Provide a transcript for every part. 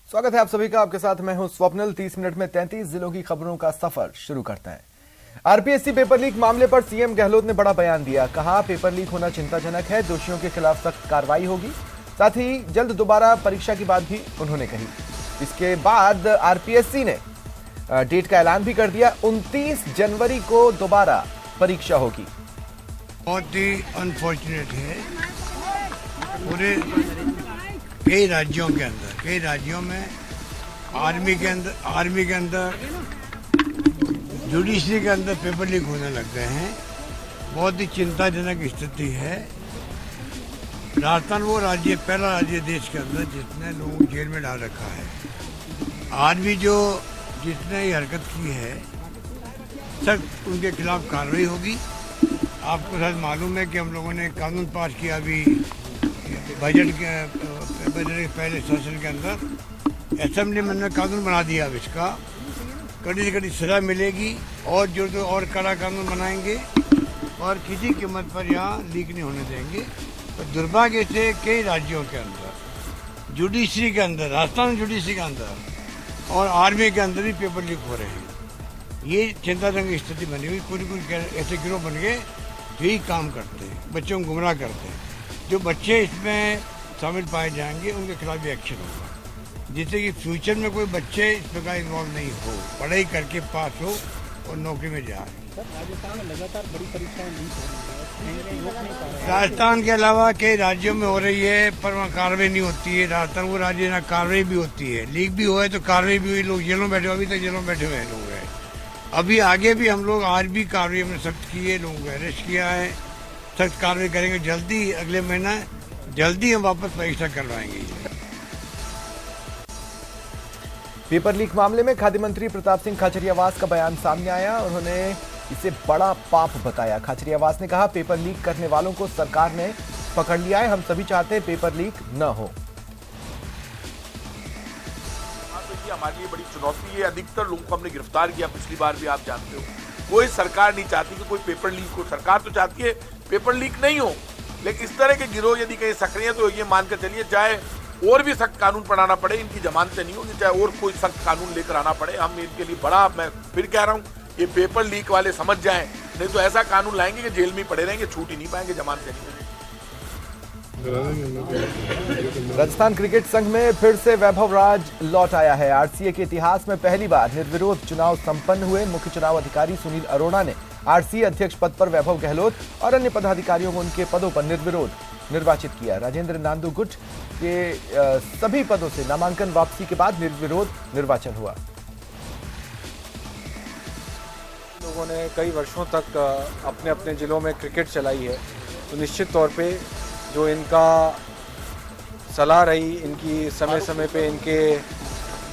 स्वागत है आप सभी का। आपके साथ मैं हूं स्वप्निल। 30 मिनट में 33 जिलों की खबरों का सफर शुरू करते हैं। आरपीएससी पेपर लीक मामले पर सीएम गहलोत ने बड़ा बयान दिया। कहा पेपर लीक होना चिंताजनक है, दोषियों के खिलाफ सख्त कार्रवाई होगी। साथ ही जल्द दोबारा परीक्षा की बात भी उन्होंने कही। इसके बाद आरपीएससी ने डेट का ऐलान भी कर दिया। 29 जनवरी को दोबारा परीक्षा होगी। बहुत ही अनफॉर्चुनेट है। पूरे कई राज्यों में आर्मी के अंदर जुडिशरी के अंदर पेपर लीक होने लग गए हैं। बहुत ही चिंताजनक स्थिति है। राजस्थान वो राज्य, पहला राज्य देश के अंदर जिसने लोगों को जेल में डाल रखा है। आज भी जिसने ये हरकत की है, सख्त उनके खिलाफ कार्रवाई होगी। आपको शायद मालूम है कि हम लोगों ने कानून पास किया अभी बजट के पहले सेशन के अंदर। असेंबली में कानून बना दिया। अब इसका कड़ी से कड़ी सजा मिलेगी और जो और कड़ा कानून बनाएंगे और किसी कीमत पर यहाँ लीक नहीं होने देंगे। तो दुर्भाग्य से कई राज्यों के अंदर जुडिशरी के अंदर, राजस्थान जुडिशरी के अंदर और आर्मी के अंदर भी पेपर लीक हो रहे हैं। ये चिंताजनक स्थिति बनी हुई। कुछ ऐसे गिरोह बन गए जो ही काम करते हैं, बच्चों को गुमराह करते हैं। जो बच्चे इसमें शामिल पाए जाएंगे उनके खिलाफ भी एक्शन होगा, जिससे कि फ्यूचर में कोई बच्चे इस प्रकार इन्वॉल्व नहीं हो, पढ़ाई करके पास हो और नौकरी में जाए। राजस्थान में लगातार बड़ी परीक्षाएं लीक हो रही है। राजस्थान के अलावा कई राज्यों में हो रही है, पर वहाँ कार्रवाई नहीं होती है। राजस्थान वो राज्य जहाँ कार्रवाई भी होती है। लीक भी हुआ है तो कार्रवाई भी हुई। लोग जेलों में बैठे, अभी तक जेलों में बैठे हुए लोग हैं। अभी आगे भी हम लोग आज भी कार्रवाई हमने सख्त की है, लोगों को अरेस्ट किया है। सख्त कार्रवाई करेंगे जल्दी, अगले महीना जल्दी हम वापस परीक्षा करवाएंगे। पेपर लीक मामले में खाद्य मंत्री प्रताप सिंह खाचरियावास का बयान सामने आया। उन्होंने इसे बड़ा पाप बताया। खाचरियावास ने कहा पेपर लीक करने वालों को सरकार ने पकड़ लिया है। हम सभी चाहते हैं पेपर लीक न हो। हमारे लिए बड़ी चुनौती है। अधिकतर लोगों को हमने गिरफ्तार किया पिछली बार भी, आप जानते हो। कोई सरकार नहीं चाहती कि कोई पेपर लीक हो। सरकार तो चाहती है पेपर लीक नहीं हो, लेकिन इस तरह के गिरोह यदि कहीं सक्रिय है तो ये मानकर चलिए चाहे और भी सख्त कानून बनाना पड़े, इनकी जमानतें नहीं होगी, चाहे और कोई सख्त कानून लेकर आना पड़े। हम इनके लिए बड़ा, मैं फिर कह रहा हूँ, ये पेपर लीक वाले समझ जाएं, नहीं तो ऐसा कानून लाएंगे कि जेल में पड़े रहेंगे, छूट ही नहीं पाएंगे, जमानतें नहीं होगी। राजस्थान क्रिकेट संघ में फिर से वैभव राज लौट आया है। आरसीए के इतिहास में पहली बार निर्विरोध चुनाव संपन्न हुए। मुख्य चुनाव अधिकारी सुनील अरोड़ा ने आरसीए अध्यक्ष पद पर वैभव गहलोत और अन्य पदाधिकारियों को उनके पदों पर निर्विरोध निर्वाचित किया। राजेंद्र नांदू गुट के सभी पदों से नामांकन वापसी के बाद निर्विरोध निर्वाचन हुआ। लोगों ने कई वर्षों तक अपने अपने जिलों में क्रिकेट चलाई है, तो निश्चित तौर पे जो इनका सलाह रही, इनकी समय समय पे इनके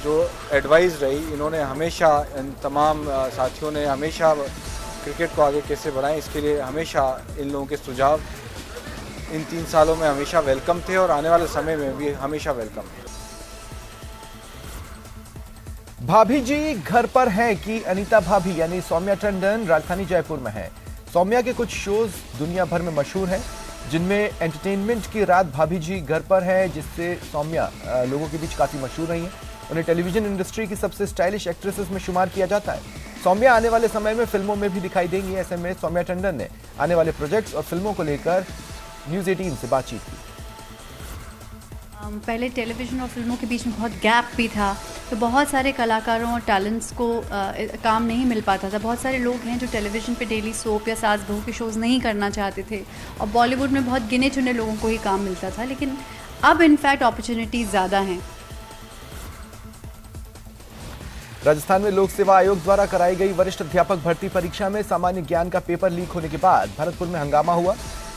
जो एडवाइस रही, इन्होंने हमेशा, इन तमाम साथियों ने हमेशा क्रिकेट को आगे कैसे बढ़ाएं, इसके लिए हमेशा इन लोगों के सुझाव इन 3 सालों में हमेशा वेलकम थे और आने वाले समय में भी हमेशा वेलकम है। भाभी जी घर पर हैं कि अनीता भाभी यानी सौम्या टंडन राजधानी जयपुर में है। सौम्या के कुछ शोज दुनिया भर में मशहूर हैं, जिनमें एंटरटेनमेंट की रात भाभी जी घर पर है, जिससे सौम्या लोगों के बीच काफी मशहूर रही हैं। उन्हें टेलीविजन इंडस्ट्री की सबसे स्टाइलिश एक्ट्रेसेस में शुमार किया जाता है। सौम्या आने वाले समय में फिल्मों में भी दिखाई देंगी। ऐसे में सौम्या टंडन ने आने वाले प्रोजेक्ट्स और फिल्मों को लेकर न्यूज़ 18 से बातचीत की। पहले टेलीविजन और फिल्मों के बीच में बहुत गैप भी था, तो बहुत सारे कलाकारों और टैलेंट्स को काम नहीं मिल पाता था। बहुत सारे लोग हैं जो टेलीविजन पे डेली सोप या सास बहू के शोज़ नहीं करना चाहते थे, और बॉलीवुड में बहुत गिने चुने लोगों को ही काम मिलता था। लेकिन अब इनफैक्ट अपॉर्चुनिटीज़ ज़्यादा हैं। राजस्थान में लोक सेवा आयोग द्वारा कराई गई वरिष्ठ अध्यापक भर्ती परीक्षा में सामान्य ज्ञान का पेपर लीक होने के बाद भरतपुर में हंगामा हुआ।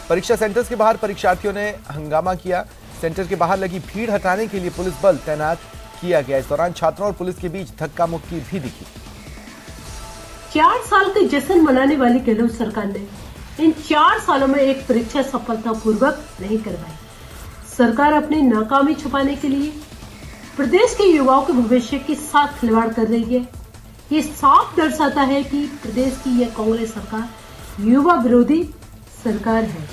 परीक्षा सेंटर्स के बाहर परीक्षार्थियों ने हंगामा किया। सेंटर के बाहर लगी भीड़ हटाने के लिए पुलिस बल तैनात किया गया। इस दौरान छात्रों और पुलिस के बीच धक्का मुक्की भी दिखी। 4 साल के जश्न मनाने वाली गहलोत सरकार ने इन 4 सालों में एक परीक्षा सफलतापूर्वक नहीं करवाई। सरकार अपनी नाकामी छुपाने के लिए प्रदेश के युवाओं के भविष्य के साथ खिलवाड़ कर रही है। ये साफ दर्शाता है कि प्रदेश की यह कांग्रेस सरकार युवा विरोधी सरकार है।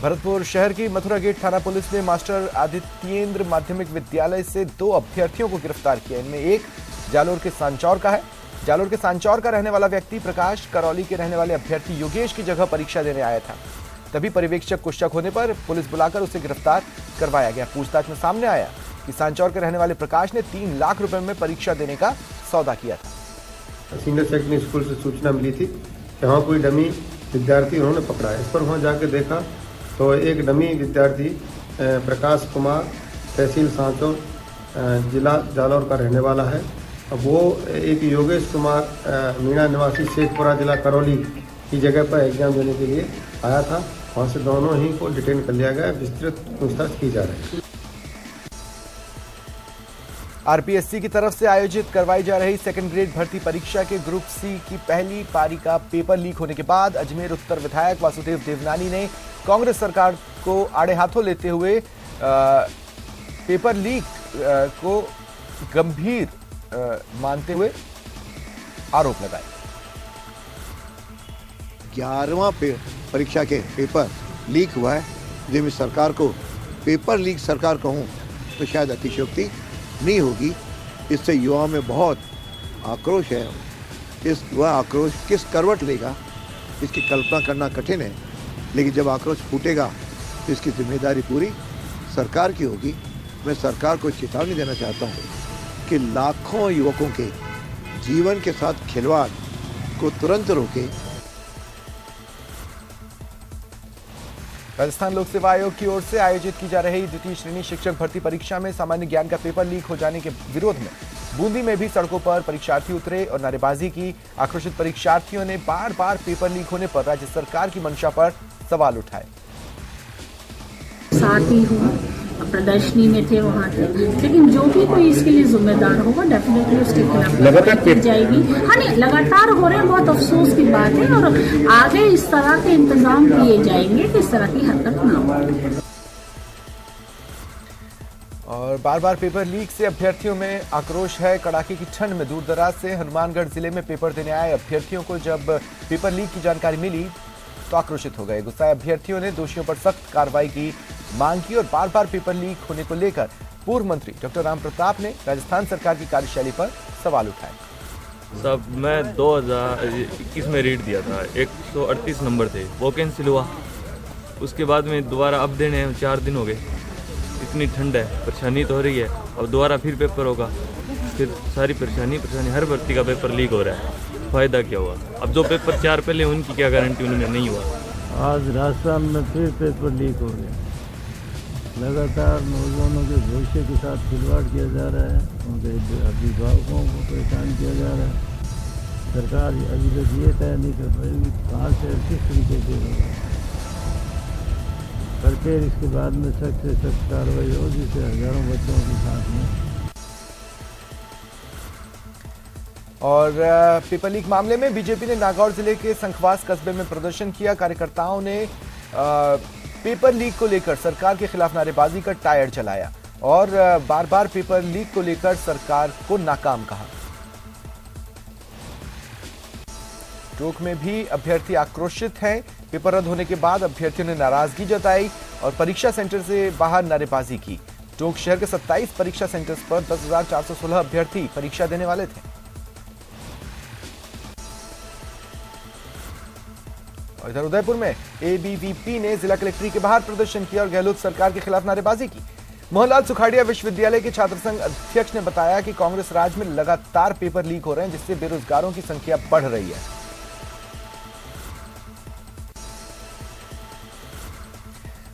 भरतपुर शहर की मथुरा गेट थाना पुलिस ने मास्टर आदित्येंद्र माध्यमिक विद्यालय से 2 अभ्यर्थियों को गिरफ्तार किया। इनमें एक जालोर के सांचौर का है। जालोर के सांचौर का रहने वाला व्यक्ति प्रकाश, करौली के रहने वाले अभ्यर्थी योगेश की जगह परीक्षा देने आया था। तभी पर्यवेक्षक को शक होने पर पुलिस बुलाकर उसे गिरफ्तार करवाया गया। पूछताछ में सामने आया कि सांचौर के रहने वाले प्रकाश ने 3 लाख रुपए में परीक्षा देने का सौदा किया था। सीनियर सेकेंडरी स्कूल से सूचना मिली थी कि वहाँ कोई डमी विद्यार्थी उन्होंने पकड़ा है। इस पर वहाँ जाके देखा तो एक डमी विद्यार्थी प्रकाश कुमार, तहसील सांचौर, जिला जालौर का रहने वाला है। अब वो एक योगेश कुमार मीणा निवासी शेखपुरा, जिला करौली की जगह पर एग्जाम देने के लिए आया था। वहाँ से दोनों ही को डिटेन कर लिया गया। विस्तृत पूछताछ की जा रही है। आरपीएससी की तरफ से आयोजित करवाई जा रही सेकंड ग्रेड भर्ती परीक्षा के ग्रुप सी की पहली पारी का पेपर लीक होने के बाद अजमेर उत्तर विधायक वासुदेव देवनानी ने कांग्रेस सरकार को आड़े हाथों लेते हुए पेपर लीक को गंभीर मानते हुए आरोप लगाए। 11वां परीक्षा के पेपर लीक हुआ है। यदि मैं सरकार को पेपर लीक सरकार कहूँ तो शायद अतिशयोक्ति नहीं होगी। इससे युवाओं में बहुत आक्रोश है। वह आक्रोश किस करवट लेगा इसकी कल्पना करना कठिन है, लेकिन जब आक्रोश फूटेगा तो इसकी जिम्मेदारी पूरी सरकार की होगी। मैं सरकार को चेतावनी देना चाहता हूँ कि लाखों युवकों के जीवन के साथ खिलवाड़ को तुरंत रोके। राजस्थान लोक सेवा आयोग की ओर से आयोजित की जा रही द्वितीय श्रेणी शिक्षक भर्ती परीक्षा में सामान्य ज्ञान का पेपर लीक हो जाने के विरोध में बूंदी में भी सड़कों पर परीक्षार्थी उतरे और नारेबाजी की। आक्रोशित परीक्षार्थियों ने बार-बार पेपर लीक होने पर राज्य सरकार की मंशा पर सवाल उठाए। साथ ही हूँ, प्रदर्शनी में थे, वहाँ थे, लेकिन जो भी कोई इसके लिए जिम्मेदार होगा डेफिनेटली उसके खिलाफ लगातार की जाएगी। हाँ नहीं, लगातार हो रहे हैं, बहुत अफसोस की बात है और आगे इस तरह के इंतजाम किए जाएंगे कि इस तरह की हरकत ना हो। और बार-बार पेपर लीक से अभ्यर्थियों में आक्रोश है। कड़ाके की ठंड में दूर दराज से हनुमानगढ़ जिले में पेपर देने आए अभ्यर्थियों को जब पेपर लीक की जानकारी मिली तो आक्रोशित हो गए। गुस्साए अभ्यर्थियों ने दोषियों पर सख्त कार्रवाई की मांग की और बार-बार पेपर लीक होने को लेकर पूर्व मंत्री डॉक्टर राम प्रताप ने राजस्थान सरकार की कार्यशैली पर सवाल उठाए। सब मैं 2021 में रीड दिया था, 138 नंबर थे, वो कैंसिल हुआ। उसके बाद में दोबारा अब देने हैं, 4 दिन हो गए। इतनी ठंड है, परेशानी तो हो रही है। अब दोबारा फिर पेपर होगा, फिर सारी परेशानी हर भर्ती का पेपर लीक हो रहा है। फायदा क्या हुआ? अब जो पेपर 4 पहले उनकी क्या गारंटी, उनमें नहीं हुआ। आज राजस्थान में फिर पेपर लीक हो गया। लगातार नौजवानों के भविष्य के साथ खिलवाड़ किया जा रहा है, उनके अभिभावकों को परेशान किया जा रहा है। सरकार अभी तक ये तय नहीं कर पाएगी कहाँ से किस तरीके से होगा, करके इसके बाद में सख्त से सख्त कार्रवाई हो, जिससे हजारों बच्चों के साथ में। और पेपर लीक मामले में बीजेपी ने नागौर जिले के संखवास कस्बे में प्रदर्शन किया। कार्यकर्ताओं ने पेपर लीक को लेकर सरकार के खिलाफ नारेबाजी कर टायर जलाया और बार-बार पेपर लीक को लेकर सरकार को नाकाम कहा। टोंक में भी अभ्यर्थी आक्रोशित हैं। पेपर रद्द होने के बाद अभ्यर्थियों ने नाराजगी जताई और परीक्षा सेंटर से बाहर नारेबाजी की। टोंक शहर के 27 परीक्षा सेंटर्स पर 10,416 अभ्यर्थी परीक्षा देने वाले थे। और इधर उदयपुर में एबीवीपी ने जिला कलेक्ट्री के बाहर प्रदर्शन किया और गहलोत सरकार के खिलाफ नारेबाजी की। मोहनलाल सुखाड़िया विश्वविद्यालय के छात्र संघ अध्यक्ष ने बताया कि कांग्रेस राज में लगातार पेपर लीक हो रहे हैं, जिससे बेरोजगारों की संख्या बढ़ रही है।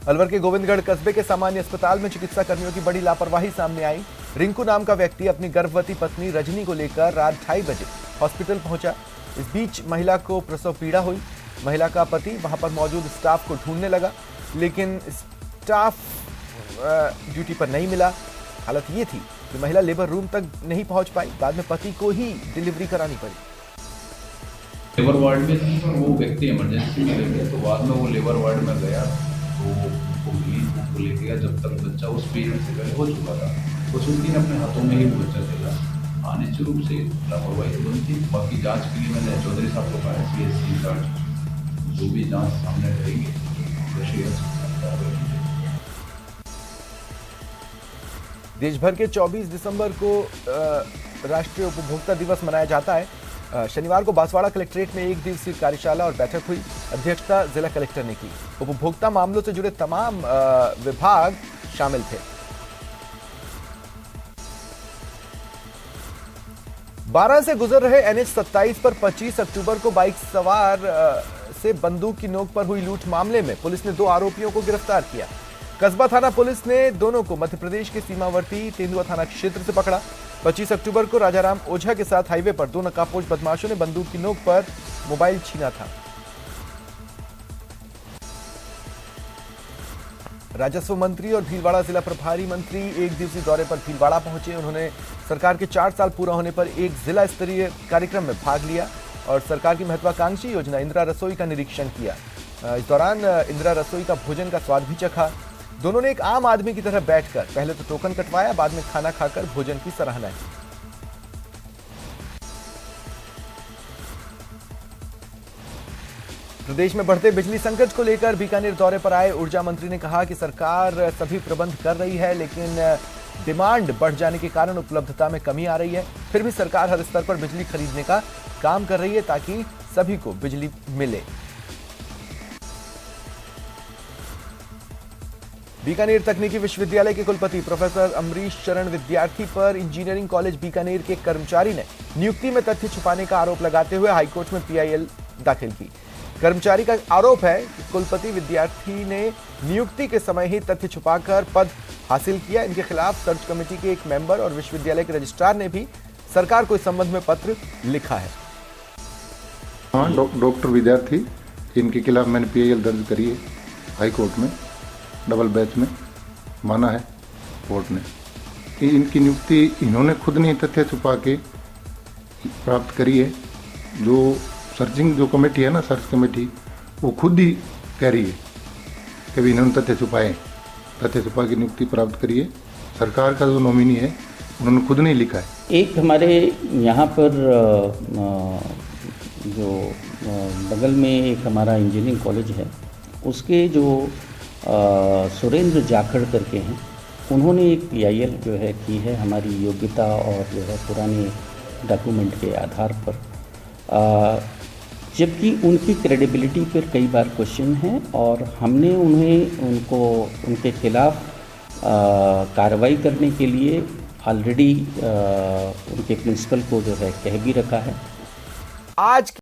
अलवर के गोविंदगढ़ कस्बे के सामान्य अस्पताल में चिकित्सा कर्मियों की बड़ी लापरवाही सामने आई। रिंकू नाम का व्यक्ति अपनी गर्भवती पत्नी रजनी को लेकर रात 2:30 बजे हॉस्पिटल पहुंचा। इस बीच महिला को प्रसव पीड़ा हुई। महिला का पति वहां पर मौजूद स्टाफ को ढूंढने लगा, लेकिन स्टाफ ड्यूटी पर नहीं मिला। हालत ये थी कि महिला लेबर रूम तक नहीं पहुंच पाई। बाद में पति को ही डिलीवरी करानी पड़ी। लेबर वार्ड में थी और वो व्यक्ति इमरजेंसी में ले गया, तो बाद में वो लेबर वार्ड में गया तो उनको लेके गया जब तक बच्चा उस पीरियड से पहले हो चुका था। तो सुनती ने अपने हाथों में ही बच्चा चला। निश्चित रूप से लापरवाही तो बनती। बाकी जाँच के लिए मैंने चौधरी साहब को कहा, CSC इंचार्ज जो भी जाँच सामने करेंगे। कार्रवाई की जाएगी। देश भर के 24 दिसंबर को राष्ट्रीय उपभोक्ता दिवस मनाया जाता है। शनिवार को बांसवाड़ा कलेक्ट्रेट में एक दिवसीय कार्यशाला और बैठक हुई। अध्यक्षता जिला कलेक्टर ने की। उपभोक्ता मामलों से जुड़े तमाम विभाग शामिल थे। 12 से गुजर रहे NH 27 पर 25 अक्टूबर को बाइक सवार से बंदूक की नोक पर हुई लूट मामले में पुलिस ने 2 आरोपियों को गिरफ्तार किया। कस्बा थाना पुलिस ने दोनों को मध्य प्रदेश के सीमावर्ती तेंदुआ थाना क्षेत्र से पकड़ा। 25 अक्टूबर को राजाराम ओझा के साथ हाईवे पर 2 नकाबपोश बदमाशों ने बंदूक की नोक पर मोबाइल छीना था। राजस्व मंत्री और भीलवाड़ा जिला प्रभारी मंत्री एक दिवसीय दौरे पर भीलवाड़ा पहुंचे। उन्होंने सरकार के 4 साल पूरा होने पर एक जिला स्तरीय कार्यक्रम में भाग लिया और सरकार की महत्वाकांक्षी योजना इंदिरा रसोई का निरीक्षण किया। इस दौरान इंदिरा रसोई का भोजन का स्वाद भी चखा। दोनों ने एक आम आदमी की तरह बैठकर पहले तो टोकन कटवाया, बाद में खाना खाकर भोजन की सराहना की। प्रदेश में बढ़ते बिजली संकट को लेकर बीकानेर दौरे पर आए ऊर्जा मंत्री ने कहा कि सरकार सभी प्रबंध कर रही है, लेकिन डिमांड बढ़ जाने के कारण उपलब्धता में कमी आ रही है। फिर भी सरकार हर स्तर पर बिजली खरीदने का काम कर रही है ताकि सभी को बिजली मिले। बीकानेर तकनीकी विश्वविद्यालय के कुलपति प्रोफेसर अमरीश चरण विद्यार्थी पर इंजीनियरिंग कॉलेज बीकानेर के कर्मचारी ने नियुक्ति में तथ्य छुपाने का आरोप लगाते हुए हाईकोर्ट में PIL दाखिल की। कर्मचारी का आरोप है कि कुलपति विद्यार्थी ने नियुक्ति के समय ही तथ्य छुपाकर पद हासिल किया। इनके खिलाफ सर्च कमेटी के एक मेंबर और विश्वविद्यालय के रजिस्ट्रार ने भी सरकार को इस संबंध में पत्र लिखा है। हाँ, डॉक्टर विद्यार्थी इनके खिलाफ मैंने PIL दर्ज करी है हाईकोर्ट में, डबल बेंच में माना है कोर्ट ने कि इनकी नियुक्ति इन्होंने खुद नहीं तथ्य छुपा के प्राप्त करी है। जो सर्चिंग जो कमेटी है ना, सर्च कमेटी, वो खुद ही कह रही है कि भी इन्होंने तथ्य छुपा के नियुक्ति प्राप्त करी है। सरकार का जो नॉमिनी है उन्होंने खुद नहीं लिखा है। एक हमारे यहाँ पर जो बगल में एक हमारा इंजीनियरिंग कॉलेज है, उसके जो सुरेंद्र जाखड़ करके हैं, उन्होंने एक PIL जो है की है हमारी योग्यता और जो है पुराने डॉक्यूमेंट के आधार पर, जबकि उनकी क्रेडिबिलिटी पर कई बार क्वेश्चन है और हमने उनके खिलाफ कार्रवाई करने के लिए ऑलरेडी उनके प्रिंसिपल को जो है कह भी रखा है। आज